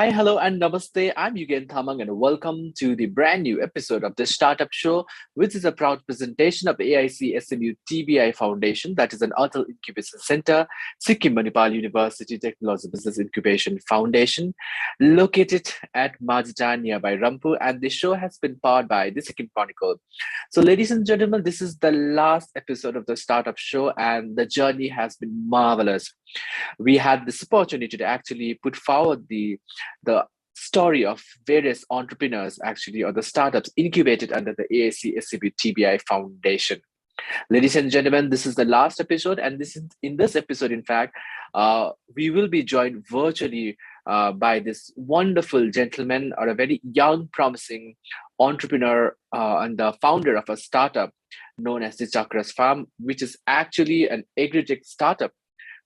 Hi, hello, and namaste. I'm Yugen Thamang, and welcome to the brand new episode of the Startup Show, which is a proud presentation of AIC SMU TBI Foundation, that is an Atal Incubation Center, Sikkim Manipal University Technology Business Incubation Foundation, located at Majitan nearby Rampur. And the show has been powered by the Sikkim Chronicle. So, ladies and gentlemen, this is the last episode of the Startup Show, and the journey has been marvelous. We had this opportunity to actually put forward the story of various entrepreneurs actually, or the startups incubated under the AAC SCB TBI Foundation. Ladies and gentlemen, this is the last episode, and this is in this episode, in fact, we will be joined virtually by this wonderful gentleman, or a very young, promising entrepreneur and the founder of a startup known as the Chakras Farm, which is actually an agritech startup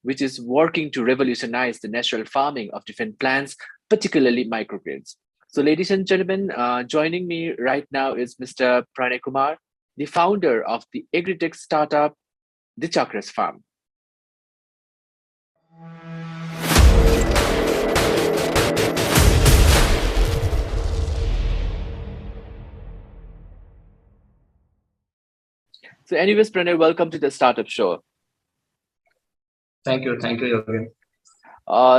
which is working to revolutionize the natural farming of different plants, particularly microgreens. So, ladies and gentlemen, joining me right now is Mr. Pranay Kumar, the founder of the agritech startup, the Chakras Farm. So, anyways, Pranay, welcome to the Startup Show. Thank you, Yogan.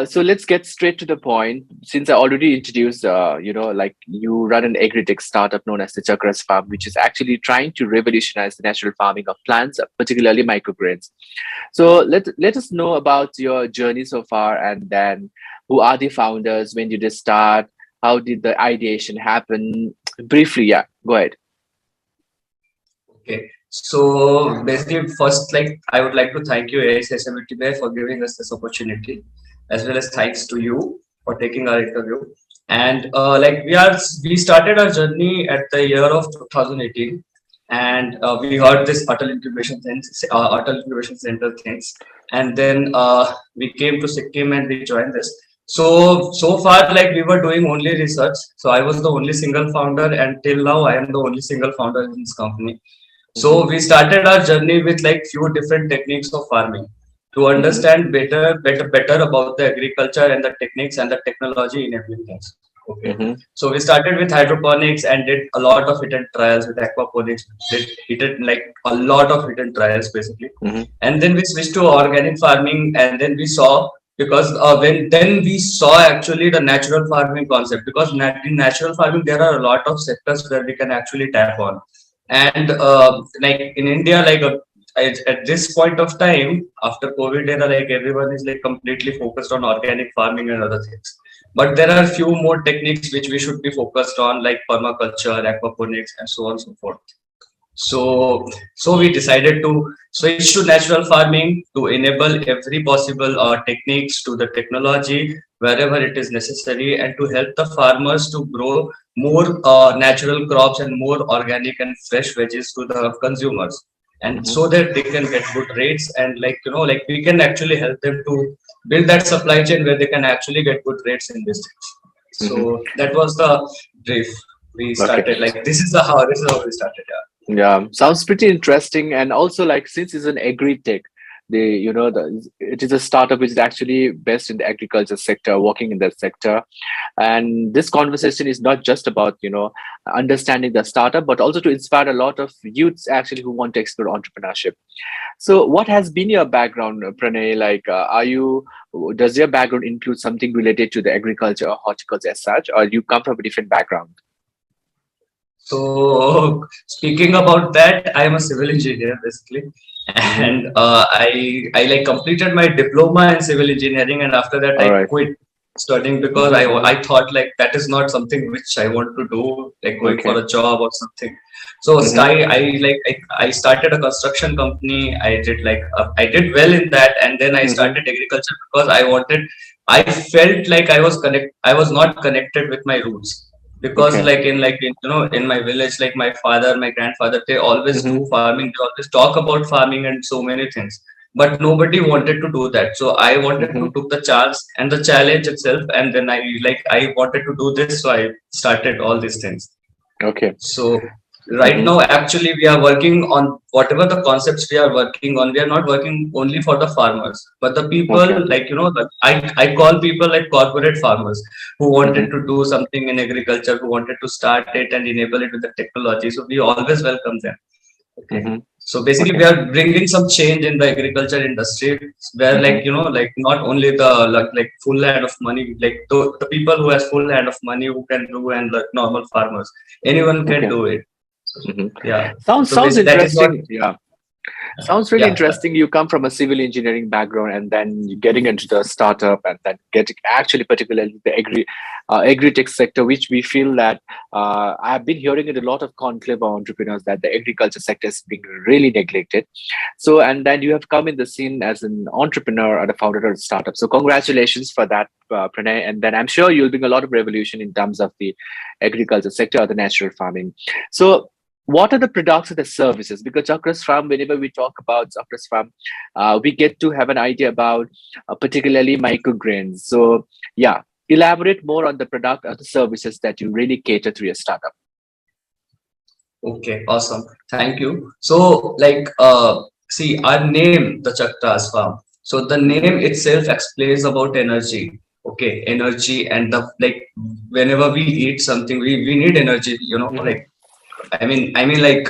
So let's get straight to the point. Since I already introduced, like you run an agritech startup known as the Chakras Farm, which is actually trying to revolutionize the natural farming of plants, particularly microgreens. So let us know about your journey so far, and then who are the founders? When did they start? How did the ideation happen? Briefly, yeah, go ahead. Okay. So basically, first, I would like to thank you, ASSMTBI, for giving us this opportunity, as well as thanks to you for taking our interview. And we started our journey at the year of 2018, and we heard this Atal Incubation Center things, and then we came to Sikkim and we joined this. So far, we were doing only research. So I was the only single founder, and till now I am the only single founder in this company. So we started our journey with few different techniques of farming to understand better about the agriculture and the techniques and the technology in everything. Okay. So we started with hydroponics and did a lot of hidden trials with aquaponics. Did a lot of hidden trials basically. And then we switched to organic farming, and then we saw, because then we saw actually the natural farming concept, because in natural farming there are a lot of sectors where we can actually tap on. And in India, at this point of time after COVID era, everyone is completely focused on organic farming and other things. But there are few more techniques which we should be focused on, like permaculture, aquaponics, and so on and so forth. So we decided to switch to natural farming to enable every possible techniques to the technology wherever it is necessary, and to help the farmers to grow more natural crops and more organic and fresh veggies to the consumers, and so that they can get good rates, and we can actually help them to build that supply chain where they can actually get good rates in this things. So that was the brief we started. Okay. This is how we started. Yeah, sounds pretty interesting. And also, since it's an agri-tech, it is a startup which is actually based in the agriculture sector, working in that sector. And this conversation is not just about understanding the startup, but also to inspire a lot of youths actually who want to explore entrepreneurship. So, what has been your background, Pranay? Does your background include something related to the agriculture or horticulture as such, or you come from a different background? So speaking about that, I am a civil engineer basically, and I completed my diploma in civil engineering, and after that I quit studying because I thought that is not something which I want to do, going for a job or something. So I started a construction company. I did well in that, and then I started agriculture because I felt like I was not connected with my roots. Because in my village, my father, my grandfather, they always do farming. They always talk about farming and so many things, but nobody wanted to do that. So I wanted to took the chance and the challenge itself, and then I wanted to do this, so I started all these things. Okay. So right now actually we are working on whatever the concepts we are working on. We are not working only for the farmers, but the people, Okay. like I call people like corporate farmers who wanted Mm-hmm. to do something in agriculture, who wanted to start it and enable it with the technology. So we always welcome them. Okay. Mm-hmm. So basically, Okay. we are bringing some change in the agriculture industry, where Mm-hmm. like not only the like full hand of money, like the people who has full hand of money who can do, and like normal farmers, anyone can Okay. do it. So, Mm-hmm. yeah. Sounds So sounds that is what. interesting. Yeah. Sounds really Yeah. interesting. You come from a civil engineering background, and then you getting into the startup, and then getting actually particularly the agri-tech sector, which we feel that I've been hearing it a lot of conclave of entrepreneurs that the agriculture sector is being really neglected. So, and then you have come in the scene as an entrepreneur and a founder of a startup. So, congratulations for that, Pranay. And then I'm sure you'll bring a lot of revolution in terms of the agriculture sector or the natural farming. So, what are the products and the services? Because Chakras Farm, whenever we talk about Chakras Farm, we get to have an idea about particularly microgreens. So, yeah, elaborate more on the product or the services that you really cater to your startup. Okay. Awesome. Thank you. So see our name, the Chakras Farm. So the Mm-hmm. name itself explains about energy. Okay, energy, and the like whenever we eat something, we need energy, Mm-hmm. I mean like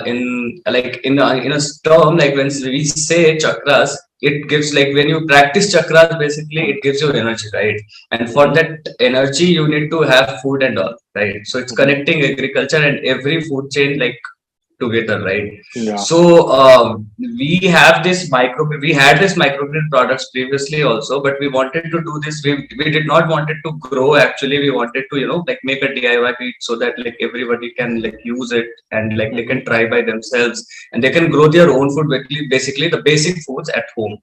in a term, like when we say chakras, it gives, like when you practice chakras, basically it gives you energy, right? And for Mm-hmm. that energy you need to have food and all, right? So it's Mm-hmm. connecting agriculture and every food chain, like together, right? Yeah. So we had this microgreen products previously also, but we wanted to do this. We did not want it to grow. Actually, we wanted to like make a DIY kit so that like everybody can like use it, and like they Mm-hmm. can try by themselves, and they can grow their own food, basically the basic foods at home.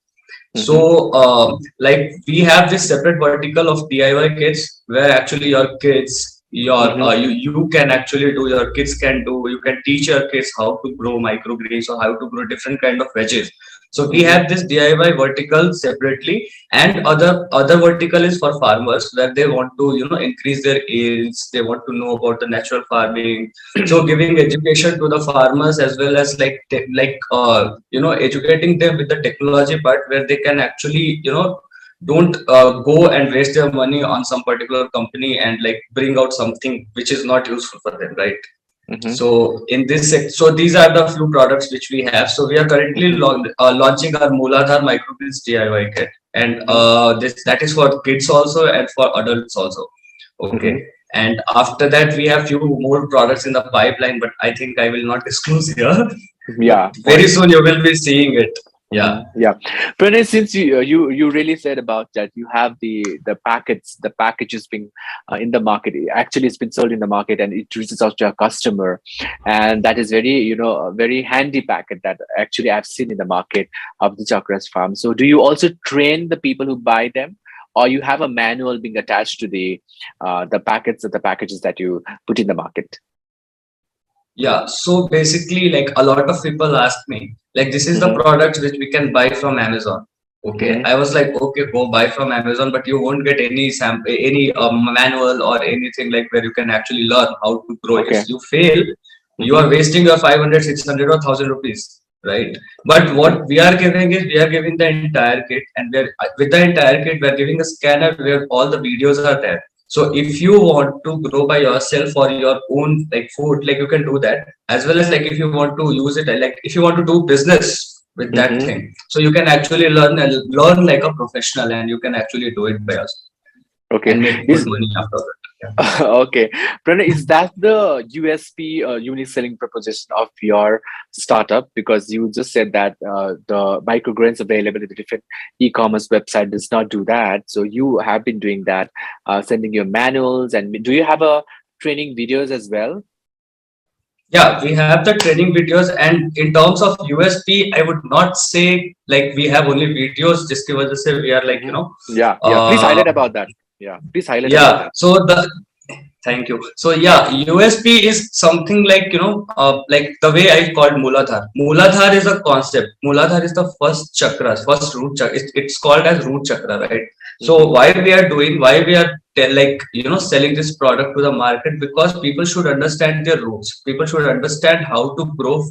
Mm-hmm. So, like we have this separate vertical of DIY kits where actually your kids, Mm-hmm. you can actually do, your kids can do, you can teach your kids how to grow microgreens or how to grow different kind of veggies. So we Mm-hmm. have this DIY vertical separately, and other vertical is for farmers where they want to increase their yields. They want to know about the natural farming, so giving education to the farmers, as well as educating them with the technology part, where they can actually don't go and waste their money on some particular company and like bring out something which is not useful for them, right? Mm-hmm. So so these are the few products which we have. So we are currently launching our Mooladhar microgreens DIY kit, and Mm-hmm. this that is for kids also and for adults also. Mm-hmm. Okay. And after that, we have few more products in the pipeline, but I think I will not disclose here. But Yeah, very fine. soon you will be seeing it. Yeah. Yeah, Pranay, since you really said about that, you have the packets, the packages being in the market. Actually, it's been sold in the market, and it reaches out to a customer, and that is very a very handy packet that actually I've seen in the market of the Chakras Farm. So, do you also train the people who buy them, or you have a manual being attached to the packets or the packages that you put in the market? Yeah, so basically, like a lot of people ask me, like, this is the Mm-hmm. product which we can buy from Amazon. Okay, Mm-hmm. I was like, okay, go buy from Amazon, but you won't get any manual or anything like where you can actually learn how to grow. If Okay. you fail, you Mm-hmm. are wasting your 500, 600, or 1,000 rupees, right? But Mm-hmm. what we are giving is we are giving the entire kit, and we're with the entire kit, we're giving a scanner where all the videos are there. So if you want to grow by yourself for your own like food, like you can do that, as well as like if you want to use it, like if you want to do business with that Mm-hmm. thing, so you can actually learn like a professional, and you can actually do it by yourself Okay. and make good Is money after that. Yeah. Okay, Pranay, is that the USP, unique selling proposition of your startup? Because you just said that the microgreens available in the different e-commerce website does not do that. So you have been doing that, sending your manuals, and do you have a training videos as well? Yeah, we have the training videos, and in terms of USP, I would not say like we have only videos. Just give us say we are like Hmm. Yeah, yeah. Please uh, highlight about that. Yeah, please highlight about yeah. that. So Thank you. So yeah, USP is something like like the way I called Mooladhar. Mooladhar is a concept. Mooladhar is the first chakra, first root chakra. It's called as root chakra, right? So Mm-hmm. why we are like selling this product to the market, because people should understand their roots. People should understand how to grow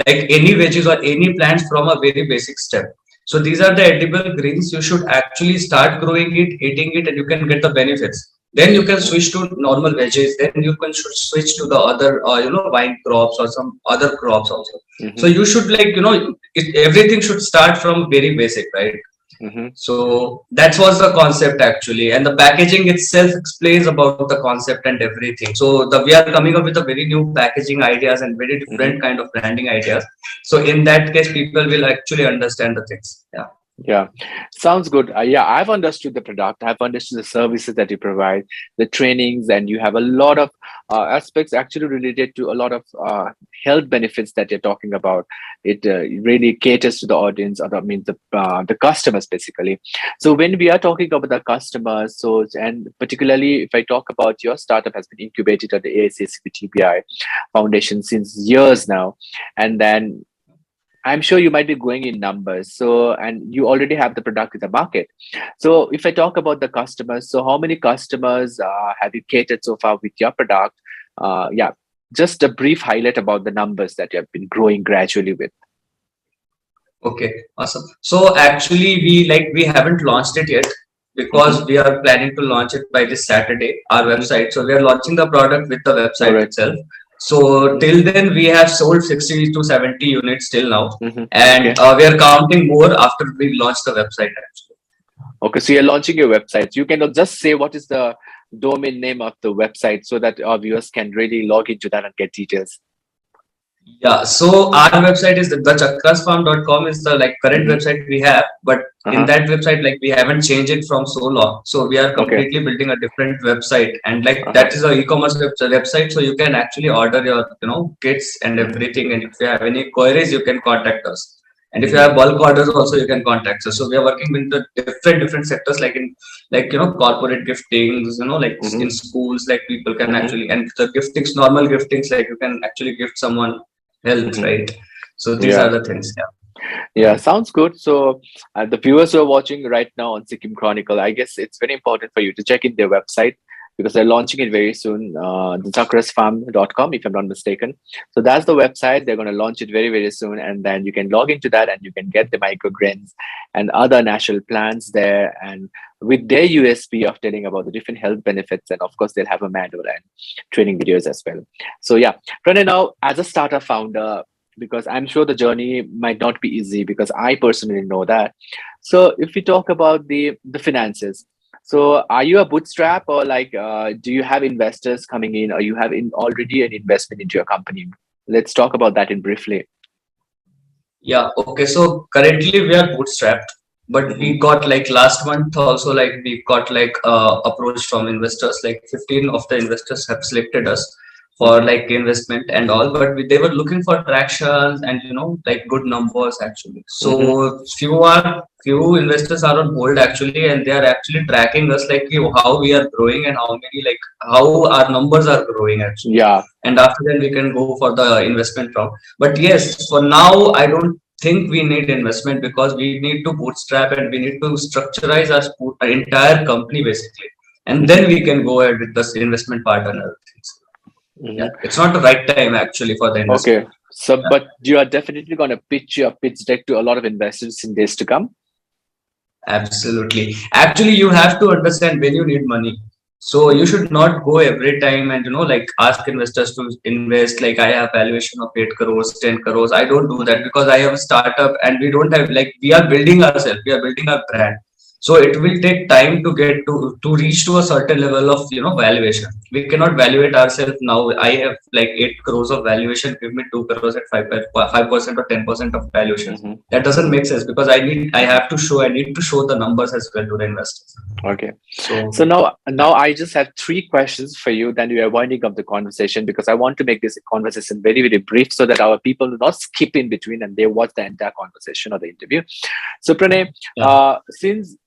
like any veggies or any plants from a very basic step. So these are the edible greens. You should actually start growing it, eating it, and you can get the benefits. Then you can Mm-hmm. switch to normal veggies. Then you can switch to the other, wine crops or some other crops also. So Mm-hmm. you should like, everything should start from very basic, right? Mm-hmm. So that was the concept actually, and the packaging itself explains about the concept and everything. So we are coming up with a very new packaging ideas and very Mm-hmm. different kind of branding ideas. So in that case, people will actually understand the things. Yeah. Yeah, sounds good. Yeah, I've understood the product. I've understood the services that you provide, the trainings, and you have a lot of aspects actually related to a lot of health benefits that you're talking about. It really caters to the audience, or that means the customers basically. So when we are talking about the customers, so and particularly if I talk about your startup has been incubated at the AICSB Foundation since years now, and then I'm sure you might be going in numbers. So, and you already have the product in the market. So, if I talk about the customers, so how many customers have you catered so far with your product? Yeah, just a brief highlight about the numbers that you have been growing gradually with. Okay, awesome. So actually, we haven't launched it yet Mm-hmm. because we are planning to launch it by this Saturday. Our Mm-hmm. website. So we are launching the product with the All website right. itself. So Mm-hmm. till then, we have sold 60 to 70 units till now, Mm-hmm. and Okay. we are counting more after we launch the website. Actually. Okay. So you're launching your website. You can just say what is the domain name of the website so that our viewers can really log into that and get details. Yeah, so our website is the chakrasfarm.com is the like current Mm-hmm. website we have, but in Uh-huh. that website like we haven't changed it from so long. So we are Okay. completely building a different website, and like Uh-huh. that is a e-commerce website, so you can actually order your kits and Mm-hmm. everything. And if you have any queries, you can contact us. And if you Mm-hmm. have bulk orders also, you can contact us. So we are working with the different sectors, like in like corporate giftings, like Mm-hmm. in schools, like people can Mm-hmm. actually, and the giftings, normal giftings, like you can actually gift someone health, Mm-hmm. right? So these are Yeah. the things. Yeah. Yeah, sounds good. So, the viewers who are watching right now on Sikkim Chronicle, I guess it's very important for you to check in their website because they're launching it very soon, the chakrasfarm.com, if I'm not mistaken. So, that's the website. They're going to launch it very, very soon. And then you can log into that and you can get the microgreens and other natural plants there. And with their USP of telling about the different health benefits. And of course, they'll have a manual and training videos as well. So, yeah, Pranay, now as a startup founder, because I'm sure the journey might not be easy because I personally know that. So if we talk about the finances, so are you a bootstrap or like do you have investors coming in or you have already an investment into your company? Let's talk about that in briefly. Yeah. Okay. So currently we are bootstrapped, but Mm-hmm. we got like last month also, like we got like approach from investors. Like 15 of the investors have selected us for Mm-hmm. like investment and all, but they were looking for traction and like good numbers actually. Mm-hmm. So few investors are on hold actually, and they are actually tracking us like how we are growing and how many like how our numbers are growing actually. Yeah. And after that we can go for the investment round. But yes, for now I don't think we need investment because we need to bootstrap and we need to structurize our entire company basically, and Mm-hmm. then we can go ahead with this investment part and other things. Yeah, Mm-hmm. it's not the right time actually for the investment. Okay. So, Yeah, but you are definitely going to pitch your pitch deck to a lot of investors in days to come. absolutely. Actually, you have to understand when you need money. So you should not go every time and like ask investors to invest. Like I have valuation of 8 crores, 10 crores. I don't do that because I have a startup and we don't have like we are building ourselves. We are building our brand. So it will take time to get to reach to a certain level of valuation. We cannot valuate ourselves now. I have like 8 crores of valuation. Give me 2 crores at 5% or 10% of valuations. Mm-hmm. That doesn't Mm-hmm. make sense because I need to show the numbers as well to the investors. Okay. So So now, yeah, now I just have three questions for you. Then we are winding up the conversation because I want to make this conversation very, very brief so that our people do not skip in between and they watch the entire conversation or the interview. So Pranay, yeah, since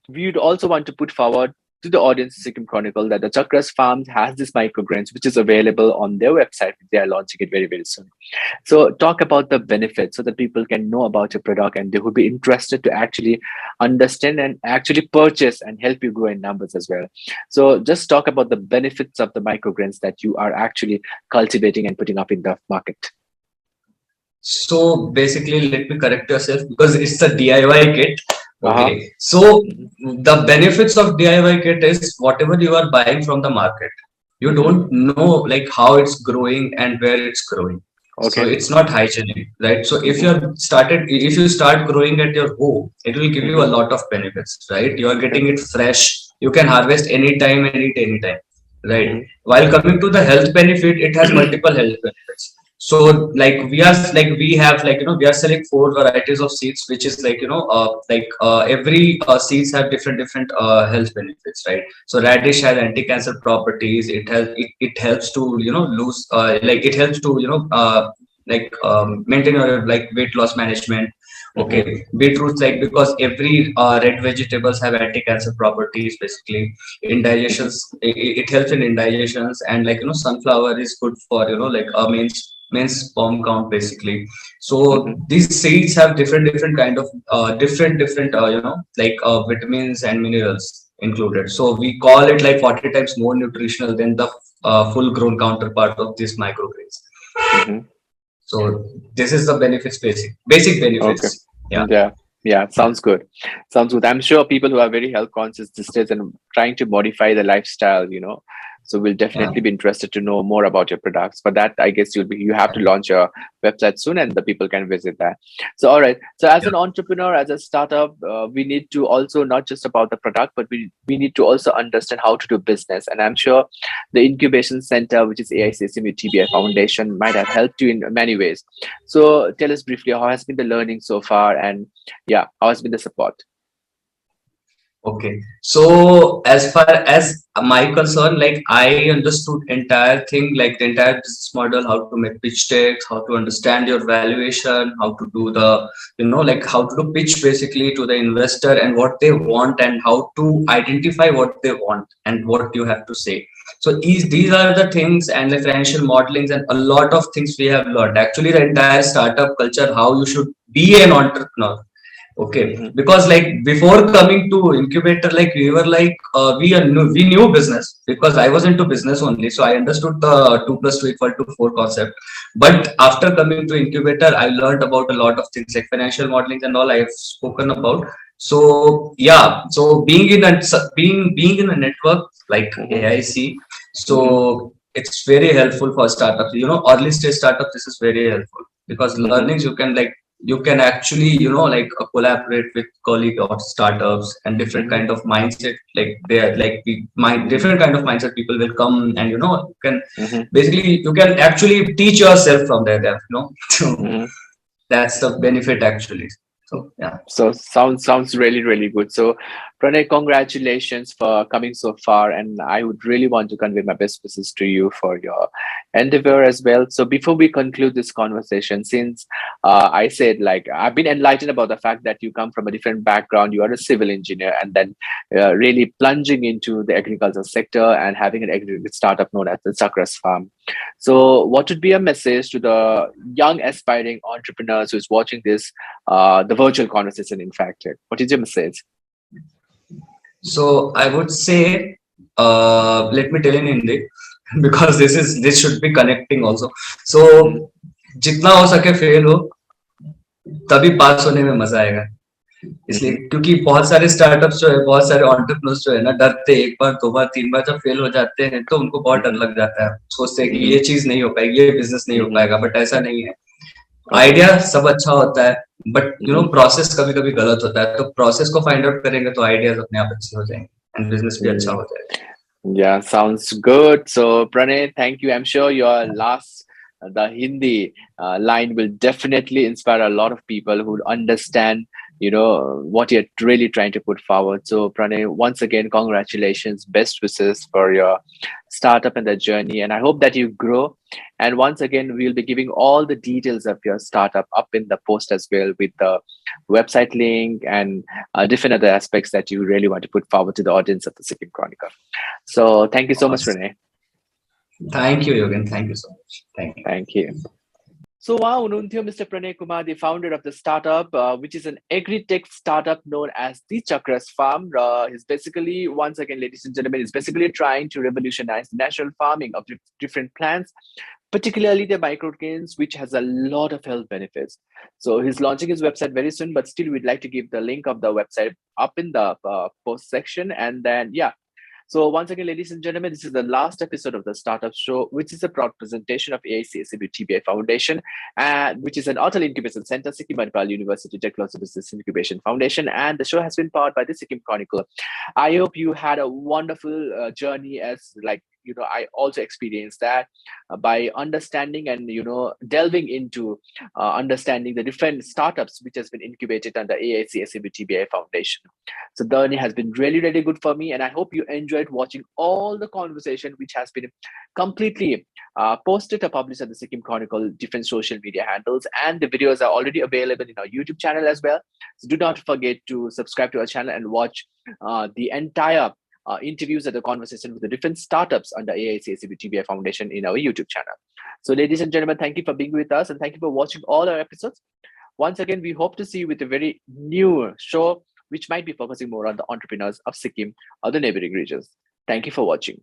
we would also want to put forward to the audience Sikkim Chronicle that the Chakras Farm has this microgreens which is available on their website. They are launching it very, very soon. So talk about the benefits so that people can know about your product and they would be interested to actually understand and actually purchase and help you grow in numbers as well. So just talk about the benefits of the microgreens that you are actually cultivating and putting up in the market. So basically, let me correct yourself because it's a DIY kit. Okay. So the benefits of DIY kit is whatever you are buying from the market, you don't know like how it's growing and where it's growing. So it's not hygienic, right? So if you start growing at your home, it will give you a lot of benefits, right? You are getting it fresh. You can harvest anytime and eat anytime, right? While coming to the health benefit, it has multiple health benefits. So we have we are selling 4 varieties of seeds, which is every seeds have different health benefits, right? So radish has anti-cancer properties. It helps to lose it helps to maintain your weight loss management. Okay, beetroots because every red vegetables have anti-cancer properties. Basically, indigestions, it helps in indigestions, and sunflower is good for men's sperm count basically. So these seeds have different kind of different vitamins and minerals included. So we call it like 40 times more nutritional than the full grown counterpart of these microgreens. So this is the benefits, basic benefits. Yeah, sounds good. I'm sure people who are very health conscious these days and trying to modify their lifestyle, so we'll definitely be interested to know more about your products. For that, I guess you have to launch your website soon, and the people can visit that. So, all right. So, as an entrepreneur, as a startup, we need to also not just about the product, but we need to also understand how to do business. And I'm sure the incubation center, which is AICSMU TBI Foundation, might have helped you in many ways. So, tell us briefly how has been the learning so far, and how has been the support? Okay, so as far as my concern, I understood entire thing, like the entire business model, how to make pitch decks, how to understand your valuation, how to do the, how to do pitch basically to the investor and what they want and how to identify what they want and what you have to say. So these are the things and the financial modelings and a lot of things we have learned. Actually, the entire startup culture, how you should be an entrepreneur. Okay, because before coming to Incubator, we were we knew business because I was into business only, so I understood the 2 + 2 = 4 concept. But after coming to Incubator, I learned about a lot of things like financial modeling and all I have spoken about. So so being in a network like AIC, so it's very helpful for startups. Early stage startups, this is very helpful because learnings you can actually collaborate with colleagues or startups and different kind of mindset different kind of mindset people will come and you can basically you can actually teach yourself from there so that's the benefit actually. So sounds really, really good. So Pranay, congratulations for coming so far, and I would really want to convey my best wishes to you for your endeavor as well. So before we conclude this conversation, since I said I've been enlightened about the fact that you come from a different background, you are a civil engineer, and then really plunging into the agriculture sector and having an startup known as the Chakras Farm. So what would be a message to the young aspiring entrepreneurs who's watching this, the virtual conversation, in fact? What is your message? So I would say, let me tell in Hindi because this should be connecting also. So जितना हो सके fail हो तभी पास होने में मजा आएगा. इसलिए क्योंकि बहुत सारे स्टार्टअप्स जो है, बहुत सारे एंटरप्रेन्योर्स जो है ना, डरते 1 बार 2 बार 3 बार जब फेल हो जाते हैं तो उनको बहुत डर लग जाता है, सोचते हैं कि ये चीज नहीं हो पाएगी, ये बिजनेस नहीं हो पाएगा. बट ऐसा नहीं है. आइडिया सब अच्छा होता है बट प्रोसेस कभी कभी गलत होता है, तो प्रोसेस को फाइंड आउट करेंगे तो आइडियाज अपने आप अच्छे हो जाएंगे एंड बिजनेस भी अच्छा हो जाएगा. Yeah, sounds good. So Pranay, thank you. I'm sure your the Hindi line will definitely inspire a lot of people who understand what you're really trying to put forward. So Pranay, once again, congratulations, best wishes for your startup and the journey, and I hope that you grow. And once again, we'll be giving all the details of your startup up in the post as well, with the website link and different other aspects that you really want to put forward to the audience of the Sikkim Chronicle. So thank you so much, Awesome. Pranay. Thank you, Yogan. Thank you so much. Thank you. Thank you. So, wow, Ununtio, Mr. Pranay Kumar, the founder of the startup, which is an agri-tech startup known as the Chakras Farm. Is basically, once again, ladies and gentlemen, is basically trying to revolutionize natural farming of different plants, particularly the microgreens, which has a lot of health benefits. So he's launching his website very soon, but still, we'd like to give the link of the website up in the post section. And then, yeah, so once again, ladies and gentlemen, this is the last episode of the Startup Show, which is a proud presentation of AICSB TBI Foundation, which is an hotel incubation center, Sikkim Manipal University Technology Business Incubation Foundation, and the show has been powered by the Sikkim Chronicle. I hope you had a wonderful journey, as like I also experienced that by understanding and delving into understanding the different startups which has been incubated under AICSB TBI Foundation. So the journey has been really, really good for me, and I hope you enjoyed watching all the conversation which has been completely posted or published on the Sikkim Chronicle different social media handles, and the videos are already available in our YouTube channel as well. So do not forget to subscribe to our channel and watch the entire interviews and the conversation with the different startups under AICSB TBI Foundation in our YouTube channel. So, ladies and gentlemen, thank you for being with us and thank you for watching all our episodes. Once again, we hope to see you with a very new show which might be focusing more on the entrepreneurs of Sikkim or the neighboring regions. Thank you for watching.